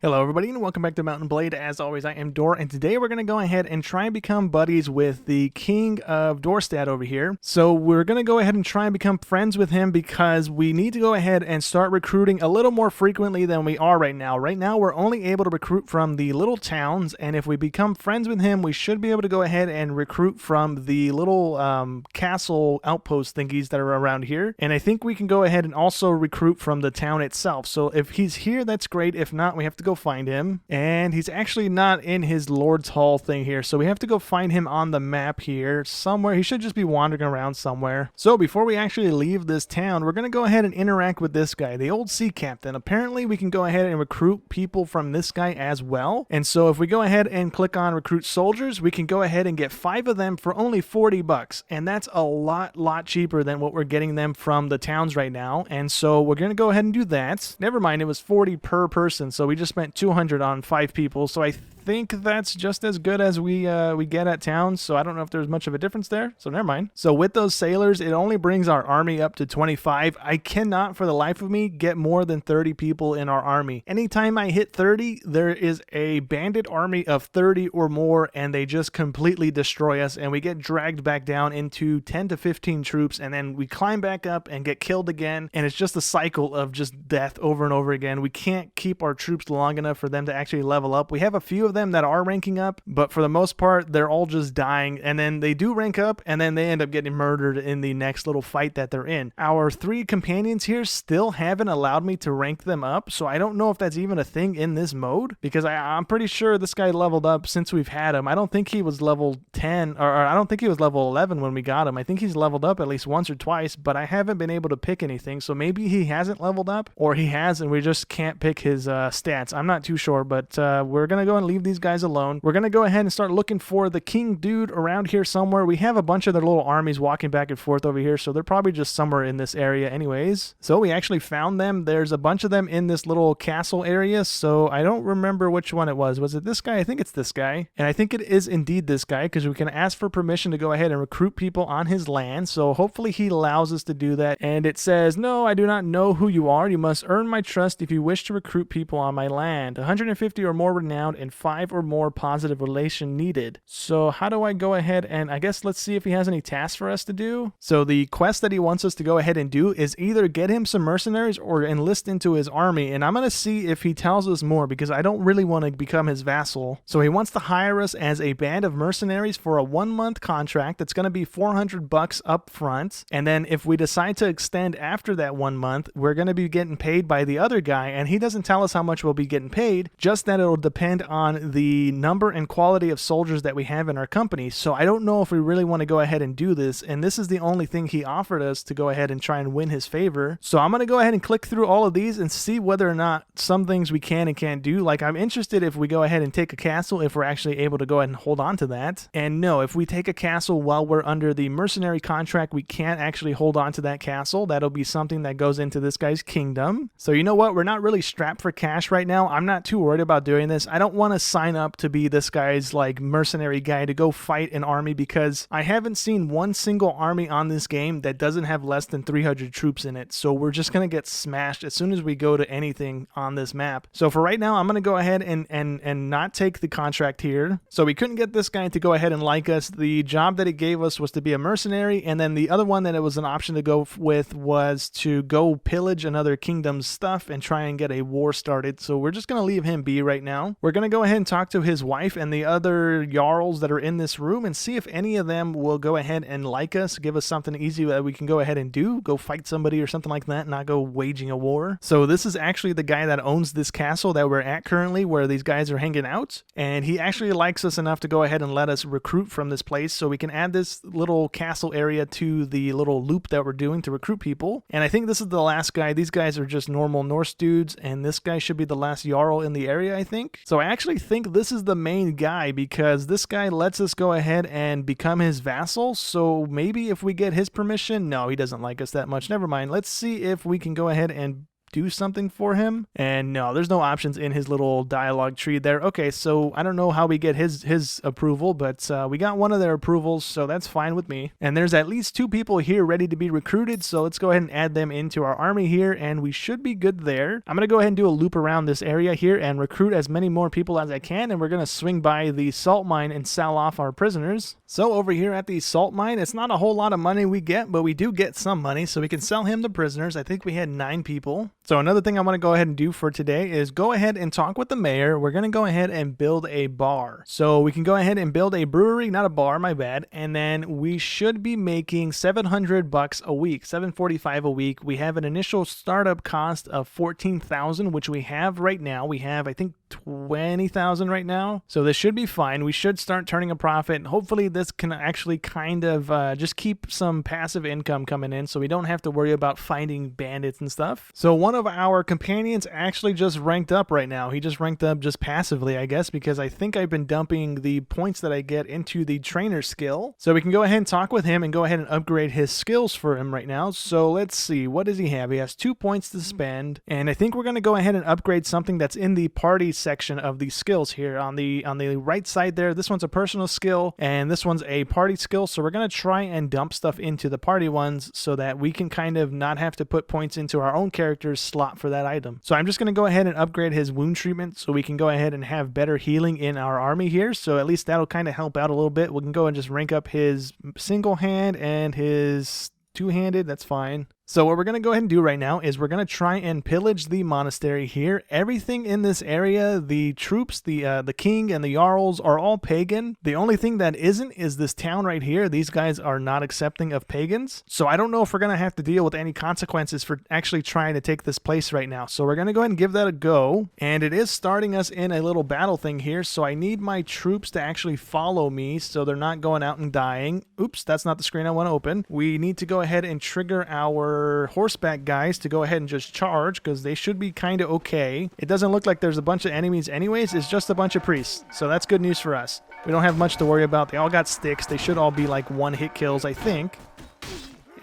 Hello everybody and welcome back to Mountain Blade. As always, I am Dor, and today we're going to go ahead and try and become buddies with the King of Dorestad over here. So we're going to go ahead and try and become friends with him because we need to go ahead and start recruiting a little more frequently than we are right now. Right now we're only able to recruit from the little towns, and if we become friends with him, we should be able to go ahead and recruit from the little castle outpost thingies that are around here. And I think we can go ahead and also recruit from the town itself. So if he's here, that's great. If not, we have to go find him, and he's actually not in his Lord's Hall thing here, so we have to go find him on the map here somewhere. He should just be wandering around somewhere. So before we actually leave this town, we're going to go ahead and interact with this guy, the old sea captain. Apparently we can go ahead and recruit people from this guy as well, and so if we go ahead and click on recruit soldiers, we can go ahead and get 5 of them for only 40 bucks, and that's a lot cheaper than what we're getting them from the towns right now. And so we're going to go ahead and do that. Never mind, it was 40 per person, so we just spent 200 on 5 people, so I think that's just as good as we get at towns, so I don't know if there's much of a difference there, so never mind. So with those sailors, it only brings our army up to 25. I cannot for the life of me get more than 30 people in our army. Anytime I hit 30, there is a bandit army of 30 or more, and they just completely destroy us, and we get dragged back down into 10 to 15 troops, and then we climb back up and get killed again, and it's just a cycle of just death over and over again. We can't keep our troops long enough for them to actually level up. We have a few of them that are ranking up, but for the most part they're all just dying, and then they do rank up and then they end up getting murdered in the next little fight that they're in. Our 3 companions here still haven't allowed me to rank them up, so I don't know if that's even a thing in this mode, because I'm pretty sure this guy leveled up since we've had him. I don't think he was level 10, or I don't think he was level 11 when we got him. I think he's leveled up at least once or twice, but I haven't been able to pick anything, so maybe he hasn't leveled up, or he has and we just can't pick his stats. I'm not too sure, but we're gonna go and leave these guys alone. We're gonna go ahead and start looking for the king dude around here somewhere. We have a bunch of their little armies walking back and forth over here, so they're probably just somewhere in this area anyways. So we actually found them. There's a bunch of them in this little castle area, so I don't remember which one it was. Was it this guy? I think it's this guy, and I think it is indeed this guy, because we can ask for permission to go ahead and recruit people on his land, so hopefully he allows us to do that. And it says, "No, I do not know who you are. You must earn my trust if you wish to recruit people on my land. 150 or more renowned and 5 or more positive relation needed." So how do I go ahead and, I guess let's see if he has any tasks for us to do. So the quest that he wants us to go ahead and do is either get him some mercenaries or enlist into his army, and I'm going to see if he tells us more, because I don't really want to become his vassal. So he wants to hire us as a band of mercenaries for a 1-month contract. That's going to be 400 bucks up front, and then if we decide to extend after that 1 month, we're going to be getting paid by the other guy, and he doesn't tell us how much we'll be getting paid, just that it'll depend on the number and quality of soldiers that we have in our company. So I don't know if we really want to go ahead and do this, and this is the only thing he offered us to go ahead and try and win his favor. So I'm going to go ahead and click through all of these and see whether or not some things we can and can't do. Like, I'm interested if we go ahead and take a castle, if we're actually able to go ahead and hold on to that. And no, if we take a castle while we're under the mercenary contract, we can't actually hold on to that castle. That'll be something that goes into this guy's kingdom. So you know what? We're not really strapped for cash right now. I'm not too worried about doing this. I don't want to sign up to be this guy's like mercenary guy to go fight an army, because I haven't seen one single army on this game that doesn't have less than 300 troops in it. So we're just going to get smashed as soon as we go to anything on this map. So for right now, I'm going to go ahead and not take the contract here. So we couldn't get this guy to go ahead and like us. The job that he gave us was to be a mercenary, and then the other one that it was an option to go with was to go pillage another kingdom's stuff and try and get a war started. So we're just going to leave him be right now. We're going to go ahead and talk to his wife and the other jarls that are in this room and see if any of them will go ahead and like us, give us something easy that we can go ahead and do, go fight somebody or something like that, not go waging a war. So this is actually the guy that owns this castle that we're at currently, where these guys are hanging out, and he actually likes us enough to go ahead and let us recruit from this place, so we can add this little castle area to the little loop that we're doing to recruit people. And I think this is the last guy. These guys are just normal Norse dudes, and this guy should be the last jarl in the area, I think. So I actually think this is the main guy, because this guy lets us go ahead and become his vassal. So maybe if we get his permission. No, he doesn't like us that much. Never mind. Let's see if we can go ahead and do something for him. And no, there's no options in his little dialogue tree there. Okay, so I don't know how we get his approval, but we got one of their approvals, so that's fine with me. And there's at least 2 people here ready to be recruited, so let's go ahead and add them into our army here, and we should be good there. I'm going to go ahead and do a loop around this area here and recruit as many more people as I can, and we're going to swing by the salt mine and sell off our prisoners. So over here at the salt mine, it's not a whole lot of money we get, but we do get some money, so we can sell him the prisoners. I think we had 9 people. So another thing I want to go ahead and do for today is go ahead and talk with the mayor. We're going to go ahead and build a bar. So we can go ahead and build a brewery, not a bar, my bad, and then we should be making $700 a week, $745 a week. We have an initial startup cost of $14,000, which we have right now. We have, I think, $20,000 right now. So this should be fine. We should start turning a profit. Hopefully this can actually kind of just keep some passive income coming in so we don't have to worry about finding bandits and stuff. So one of our companions actually just ranked up right now. He just ranked up just passively, I guess, because I think I've been dumping the points that I get into the trainer skill. So we can go ahead and talk with him and go ahead and upgrade his skills for him right now. So let's see, what does he have? He has 2 points to spend, and I think we're going to go ahead and upgrade something that's in the party section of the skills here on the right side there. This one's a personal skill and this one's a party skill, so we're going to try and dump stuff into the party ones so that we can kind of not have to put points into our own character's slot for that item. So I'm just going to go ahead and upgrade his wound treatment so we can go ahead and have better healing in our army here, so at least that'll kind of help out a little bit. We can go and just rank up his single hand and his two-handed. That's fine. So what we're going to go ahead and do right now is we're going to try and pillage the monastery here. Everything in this area, the troops, the king and the jarls are all pagan. The only thing that isn't is this town right here. These guys are not accepting of pagans. So I don't know if we're going to have to deal with any consequences for actually trying to take this place right now. So we're going to go ahead and give that a go. And it is starting us in a little battle thing here. So I need my troops to actually follow me so they're not going out and dying. Oops, that's not the screen I want to open. We need to go ahead and trigger our horseback guys to go ahead and just charge because they should be kind of okay. It doesn't look like there's a bunch of enemies anyways. It's just a bunch of priests. So that's good news for us. We don't have much to worry about. They all got sticks. They should all be like one-hit kills, I think.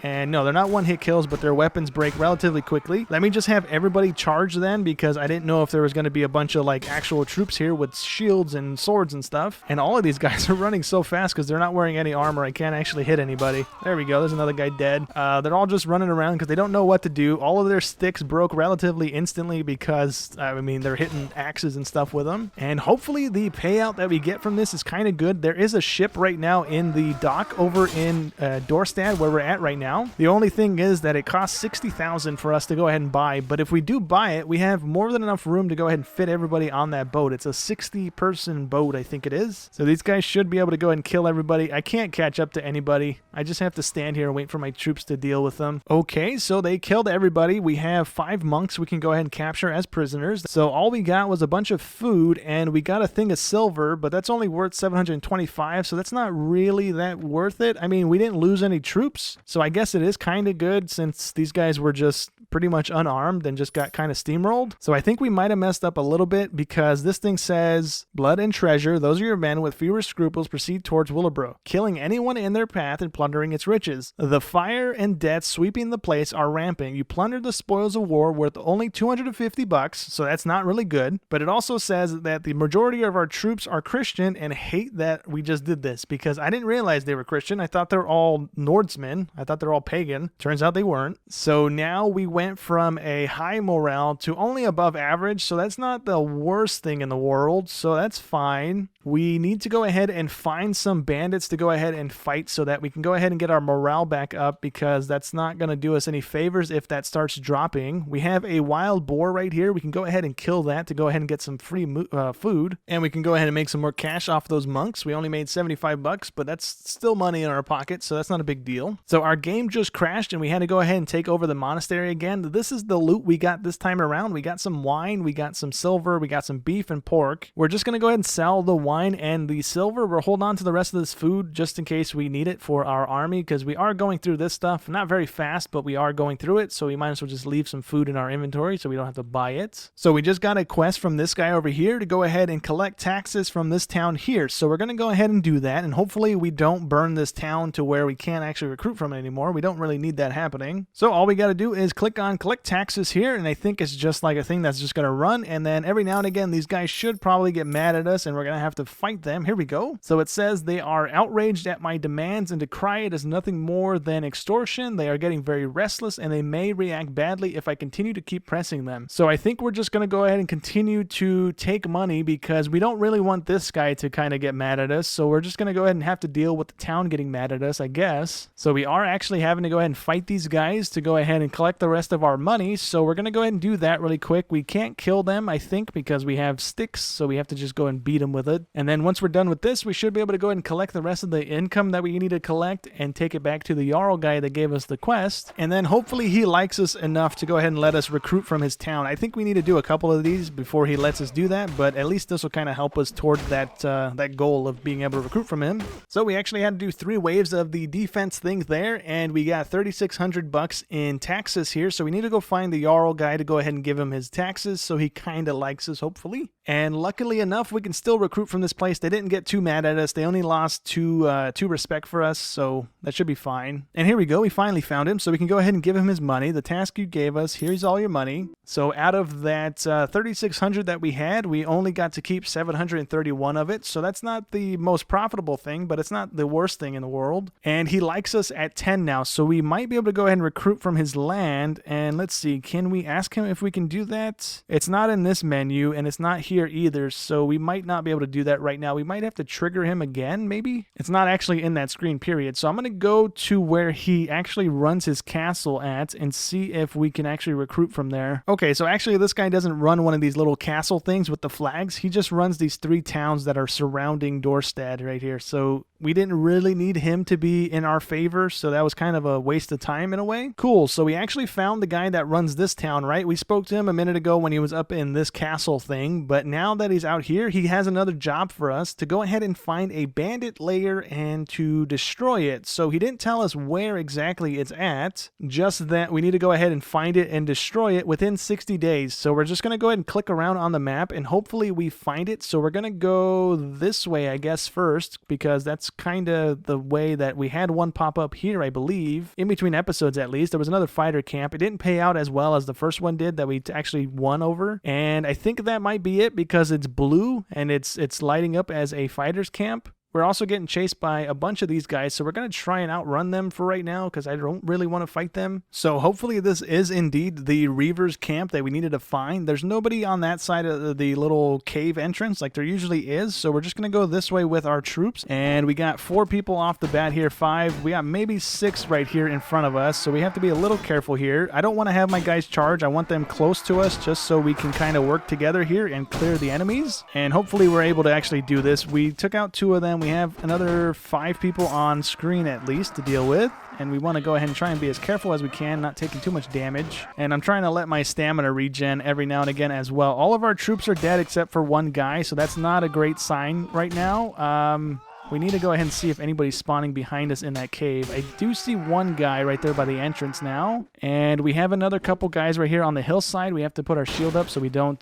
And no, they're not one-hit kills, but their weapons break relatively quickly. Let me just have everybody charge then, because I didn't know if there was going to be a bunch of like actual troops here with shields and swords and stuff. And all of these guys are running so fast because they're not wearing any armor. I can't actually hit anybody. There we go. There's another guy dead. They're all just running around because they don't know what to do. All of their sticks broke relatively instantly because, I mean, they're hitting axes and stuff with them. And hopefully the payout that we get from this is kind of good. There is a ship right now in the dock over in Dorestad where we're at right now. The only thing is that it costs 60,000 for us to go ahead and buy, but if we do buy it, we have more than enough room to go ahead and fit everybody on that boat. It's a 60-person boat, I think it is. So these guys should be able to go ahead and kill everybody. I can't catch up to anybody. I just have to stand here and wait for my troops to deal with them. Okay, so they killed everybody. We have 5 monks we can go ahead and capture as prisoners. So all we got was a bunch of food, and we got a thing of silver, but that's only worth 725, so that's not really that worth it. I mean, we didn't lose any troops, so I guess it is kind of good since these guys were just pretty much unarmed and just got kind of steamrolled. So I think we might have messed up a little bit because this thing says, blood and treasure, those are your men with fewer scruples proceed towards Willowbrook, killing anyone in their path and plundering its riches. The fire and death sweeping the place are rampant. You plundered the spoils of war worth only $250, so that's not really good. But it also says that the majority of our troops are Christian and hate that we just did this because I didn't realize they were Christian. I thought they're all Nordsmen. I thought they're all pagan. Turns out they weren't. So now we went from a high morale to only above average, so that's not the worst thing in the world, so that's fine. We need to go ahead and find some bandits to go ahead and fight so that we can go ahead and get our morale back up because that's not going to do us any favors if that starts dropping. We have a wild boar right here. We can go ahead and kill that to go ahead and get some free food, and we can go ahead and make some more cash off those monks. We only made $75, but that's still money in our pocket, so that's not a big deal. So our game just crashed and we had to go ahead and take over the monastery again. This is the loot we got this time around. We got some wine, we got some silver, we got some beef and pork. We're just going to go ahead and sell the wine and the silver. We're holding on to the rest of this food just in case we need it for our army, because we are going through this stuff. Not very fast, but we are going through it, so we might as well just leave some food in our inventory so we don't have to buy it. So we just got a quest from this guy over here to go ahead and collect taxes from this town here. So we're going to go ahead and do that, and hopefully we don't burn this town to where we can't actually recruit from it anymore. We don't really need that happening. So all we got to do is click on collect taxes here, and I think it's just like a thing that's just going to run, and then every now and again these guys should probably get mad at us and we're going to have to fight them. Here we go. So it says they are outraged at my demands and decry it as nothing more than extortion. They are getting very restless and they may react badly if I continue to keep pressing them. So I think we're just going to go ahead and continue to take money because we don't really want this guy to kind of get mad at us. So we're just going to go ahead and have to deal with the town getting mad at us, I guess. So we are actually having to go ahead and fight these guys to go ahead and collect the rest of our money. So we're going to go ahead and do that really quick. We can't kill them, I think, because we have sticks. So we have to just go and beat them with it. And then once we're done with this, we should be able to go ahead and collect the rest of the income that we need to collect and take it back to the Jarl guy that gave us the quest. And then hopefully he likes us enough to go ahead and let us recruit from his town. I think we need to do a couple of these before he lets us do that, but at least this will kind of help us toward that goal of being able to recruit from him. So we actually had to do 3 waves of the defense thing there, and we got 3,600 bucks in taxes here. So we need to go find the Jarl guy to go ahead and give him his taxes so he kind of likes us, hopefully. And luckily enough, we can still recruit from this place. They didn't get too mad at us. They only lost two respect for us, so that should be fine. And here we go. We finally found him, so we can go ahead and give him his money. The task you gave us, here's all your money. So out of that 3,600 that we had, we only got to keep 731 of it. So that's not the most profitable thing, but it's not the worst thing in the world. And he likes us at 10 now, so we might be able to go ahead and recruit from his land. And let's see, can we ask him if we can do that? It's not in this menu, and it's not here either, so we might not be able to do that right now. We might have to trigger him again, maybe? It's not actually in that screen, period. So I'm going to go to where he actually runs his castle at and see if we can actually recruit from there. Okay, so actually this guy doesn't run one of these little castle things with the flags. He just runs these 3 towns that are surrounding Dorestad right here. So we didn't really need him to be in our favor, so that was kind of a waste of time in a way. Cool, so we actually found the guy that runs this town, right? We spoke to him a minute ago when he was up in this castle thing, but now that he's out here, he has another job for us to go ahead and find a bandit lair and to destroy it. So he didn't tell us where exactly it's at, just that we need to go ahead and find it and destroy it within 60 days. So we're just going to go ahead and click around on the map and hopefully we find it. So we're going to go this way, I guess, first, because that's kind of the way that we had one pop up here, I believe. In between episodes, at least, there was another fighter camp. It didn't pay out as well as the first one did that we actually won over. And I think that might be it because it's blue and it's lighting up as a fighter's camp. We're also getting chased by a bunch of these guys, so we're going to try and outrun them for right now because I don't really want to fight them. So hopefully this is indeed the Reaver's camp that we needed to find. There's nobody on that side of the little cave entrance like there usually is, so we're just going to go this way with our troops. And we got 4 people off the bat here, 5. We got maybe 6 right here in front of us, so we have to be a little careful here. I don't want to have my guys charge. I want them close to us just so we can kind of work together here and clear the enemies. And hopefully we're able to actually do this. We took out 2 of them. We have another 5 people on screen at least to deal with, and we want to go ahead and try and be as careful as we can, not taking too much damage. And I'm trying to let my stamina regen every now and again as well. All of our troops are dead except for 1 guy, so that's not a great sign right now. We need to go ahead and see if anybody's spawning behind us in that cave. I do see 1 guy right there by the entrance now. And we have another couple guys right here on the hillside. We have to put our shield up so we don't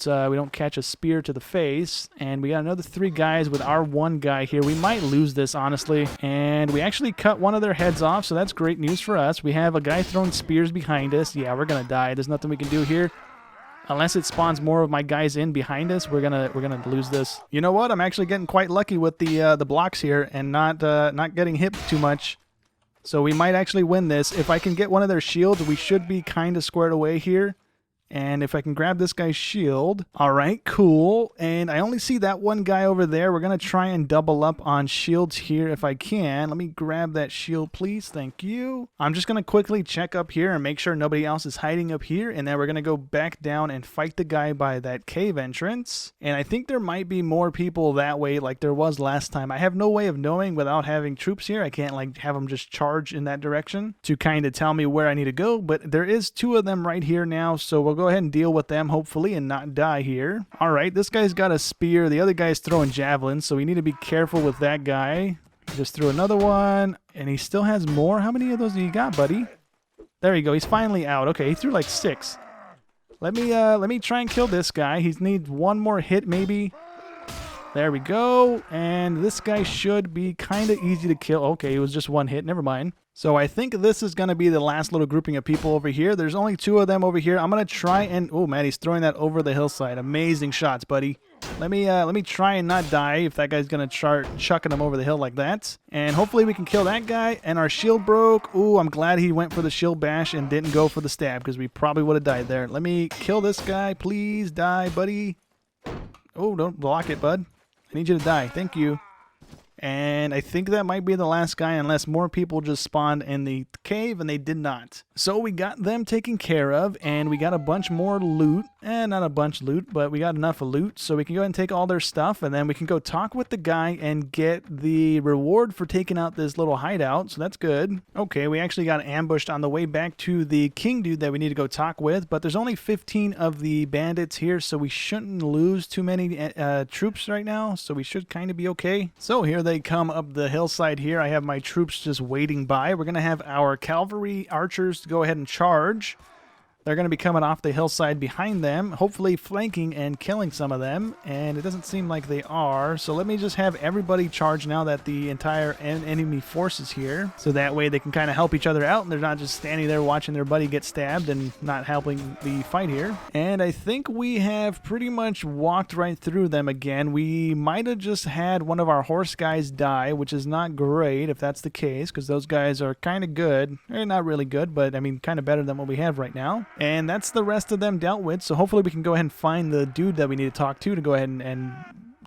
catch a spear to the face. And we got another 3 guys with our 1 guy here. We might lose this, honestly. And we actually cut one of their heads off, so that's great news for us. We have a guy throwing spears behind us. Yeah, we're going to die. There's nothing we can do here. Unless it spawns more of my guys in behind us, we're gonna lose this. You know what? I'm actually getting quite lucky with the blocks here and not getting hit too much. So we might actually win this. If I can get one of their shields, we should be kind of squared away here. And if I can grab this guy's shield. All right, cool. And I only see that 1 guy over there. We're going to try and double up on shields here if I can. Let me grab that shield, please. Thank you. I'm just going to quickly check up here and make sure nobody else is hiding up here. And then we're going to go back down and fight the guy by that cave entrance. And I think there might be more people that way like there was last time. I have no way of knowing without having troops here. I can't like have them just charge in that direction to kind of tell me where I need to go. But there is 2 of them right here now. So we'll go ahead and deal with them, hopefully, and not die here. All right, this guy's got a spear. The other guy's throwing javelins, so we need to be careful with that guy. Just threw another one, and he still has more. How many of those do you got, buddy? There you go. He's finally out. Okay, he threw like 6. Let me try and kill this guy. He needs one more hit, maybe. There we go. And this guy should be kind of easy to kill. Okay, it was just one hit. Never mind. So I think this is going to be the last little grouping of people over here. There's only 2 of them over here. I'm going to try and... Oh, man, he's throwing that over the hillside. Amazing shots, buddy. Let me try and not die if that guy's going to start chucking him over the hill like that. And hopefully we can kill that guy. And our shield broke. Ooh, I'm glad he went for the shield bash and didn't go for the stab because we probably would have died there. Let me kill this guy. Please die, buddy. Oh, don't block it, bud. I need you to die. Thank you. And I think that might be the last guy unless more people just spawned in the cave, and they did not. So we got them taken care of, and we got a bunch more loot. Not a bunch loot, but we got enough of loot. So we can go ahead and take all their stuff, and then we can go talk with the guy and get the reward for taking out this little hideout. So that's good. Okay, we actually got ambushed on the way back to the king dude that we need to go talk with, but there's only 15 of the bandits here, so we shouldn't lose too many troops right now. So we should kind of be okay. So here they come up the hillside here. I have my troops just waiting by. We're going to have our cavalry archers go ahead and charge. They're going to be coming off the hillside behind them, hopefully flanking and killing some of them, and it doesn't seem like they are. So let me just have everybody charge now that the entire enemy force is here, so that way they can kind of help each other out, and they're not just standing there watching their buddy get stabbed and not helping the fight here. And I think we have pretty much walked right through them again. We might have just had one of our horse guys die, which is not great if that's the case, because those guys are kind of good. They're not really good, but I mean kind of better than what we have right now. And that's the rest of them dealt with, so hopefully we can go ahead and find the dude that we need to talk to go ahead and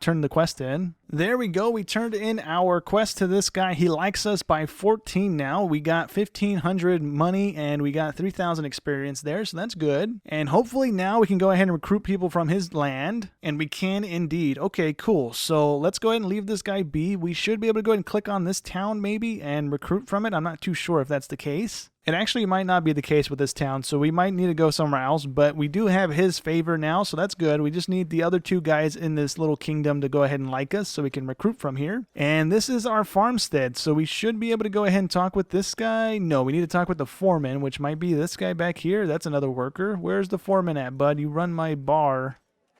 turn the quest in. There we go. We turned in our quest to this guy. He likes us by 14 now. We got 1,500 money and we got 3,000 experience there, so that's good. And hopefully now we can go ahead and recruit people from his land, and we can indeed. Okay, cool. So let's go ahead and leave this guy be. We should be able to go ahead and click on this town maybe and recruit from it. I'm not too sure if that's the case. It actually might not be the case with this town, so we might need to go somewhere else, but we do have his favor now, so that's good. We just need the other 2 guys in this little kingdom to go ahead and like us so we can recruit from here. And this is our farmstead, so we should be able to go ahead and talk with this guy. No, we need to talk with the foreman, which might be this guy back here. That's another worker. Where's the foreman at, bud? You run my bar.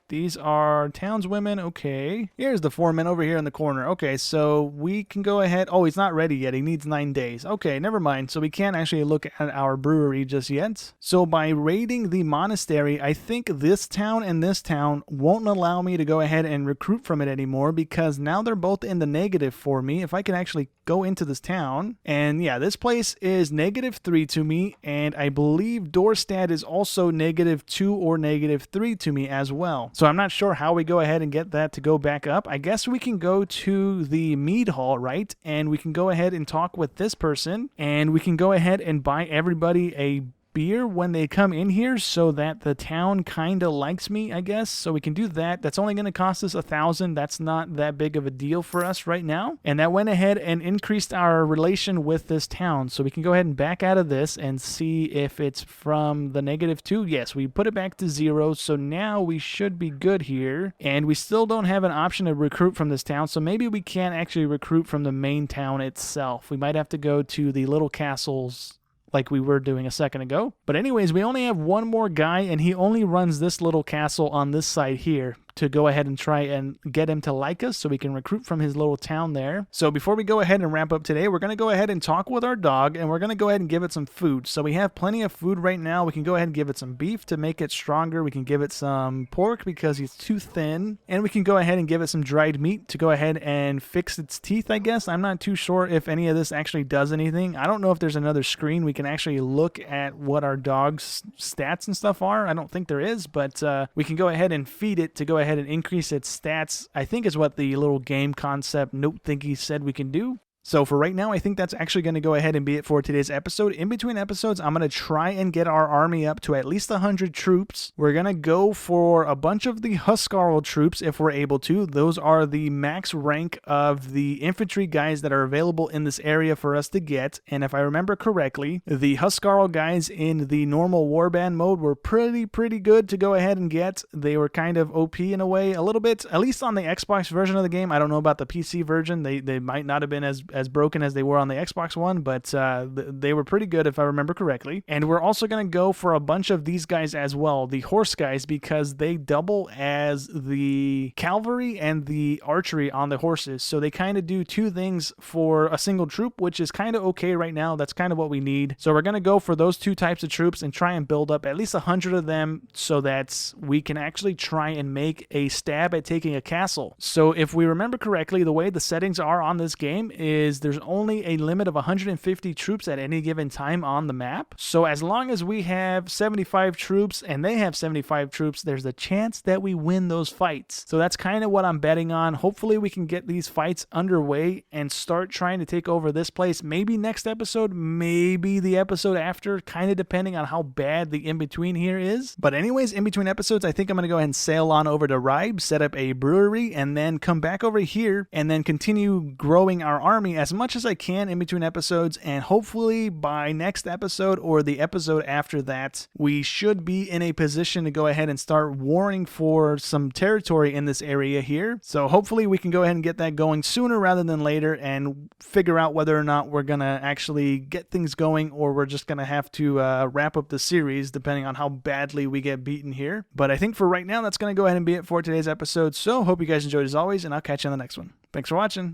These are townswomen. Okay. Here's the foreman over here in the corner. Okay, so we can go ahead. Oh, he's not ready yet. He needs 9 days. Okay, never mind. So we can't actually look at our brewery just yet. So by raiding the monastery, I think this town and this town won't allow me to go ahead and recruit from it anymore because now they're both in the negative for me. If I can actually go into this town. And yeah, this place is -3 to me. And I believe Dorestad is also -2 or -3 to me as well. So I'm not sure how we go ahead and get that to go back up. I guess we can go to the mead hall, right? And we can go ahead and talk with this person. And we can go ahead and buy everybody a beer when they come in here so that the town kind of likes me, I guess. So we can do that. That's only going to cost us 1,000. That's not that big of a deal for us right now. And that went ahead and increased our relation with this town. So we can go ahead and back out of this and see if it's from the -2. Yes, we put it back to 0. So now we should be good here. And we still don't have an option to recruit from this town. So maybe we can't actually recruit from the main town itself. We might have to go to the little castles like we were doing a second ago. But anyways, we only have one more guy, and he only runs this little castle on this side here to go ahead and try and get him to like us so we can recruit from his little town there. So before we go ahead and wrap up today, we're going to go ahead and talk with our dog, and we're going to go ahead and give it some food. So we have plenty of food right now. We can go ahead and give it some beef to make it stronger. We can give it some pork because he's too thin, and we can go ahead and give it some dried meat to go ahead and fix its teeth, I guess. I'm not too sure if any of this actually does anything. I don't know if there's another screen we can actually look at what our dog's stats and stuff are. I don't think there is, but we can go ahead and feed it to go ahead and increase its stats, I think is what the little game concept note thingy said we can do. So for right now, I think that's actually going to go ahead and be it for today's episode. In between episodes, I'm going to try and get our army up to at least 100 troops. We're going to go for a bunch of the Huskarl troops if we're able to. Those are the max rank of the infantry guys that are available in this area for us to get. And if I remember correctly, the Huskarl guys in the normal warband mode were pretty good to go ahead and get. They were kind of OP in a way, a little bit, at least on the Xbox version of the game. I don't know about the PC version. They might not have been as broken as they were on the Xbox One, but they were pretty good if I remember correctly. And we're also going to go for a bunch of these guys as well, the horse guys, because they double as the cavalry and the archery on the horses. So they kind of do two things for a single troop, which is kind of okay right now. That's kind of what we need. So we're going to go for those two types of troops and try and build up at least 100 of them so that we can actually try and make a stab at taking a castle. So if we remember correctly, the way the settings are on this game is there's only a limit of 150 troops at any given time on the map. So as long as we have 75 troops and they have 75 troops, there's a chance that we win those fights. So that's kind of what I'm betting on. Hopefully we can get these fights underway and start trying to take over this place. Maybe next episode, maybe the episode after, kind of depending on how bad the in-between here is. But anyways, in between episodes, I think I'm going to go ahead and sail on over to Ribe, set up a brewery, and then come back over here and then continue growing our army as much as I can in between episodes, and hopefully by next episode or the episode after that, we should be in a position to go ahead and start warring for some territory in this area here. So hopefully we can go ahead and get that going sooner rather than later and figure out whether or not we're gonna actually get things going, or we're just gonna have to wrap up the series depending on how badly we get beaten here. But I think for right now, that's gonna go ahead and be it for today's episode. So hope you guys enjoyed as always, and I'll catch you on the next one. Thanks for watching.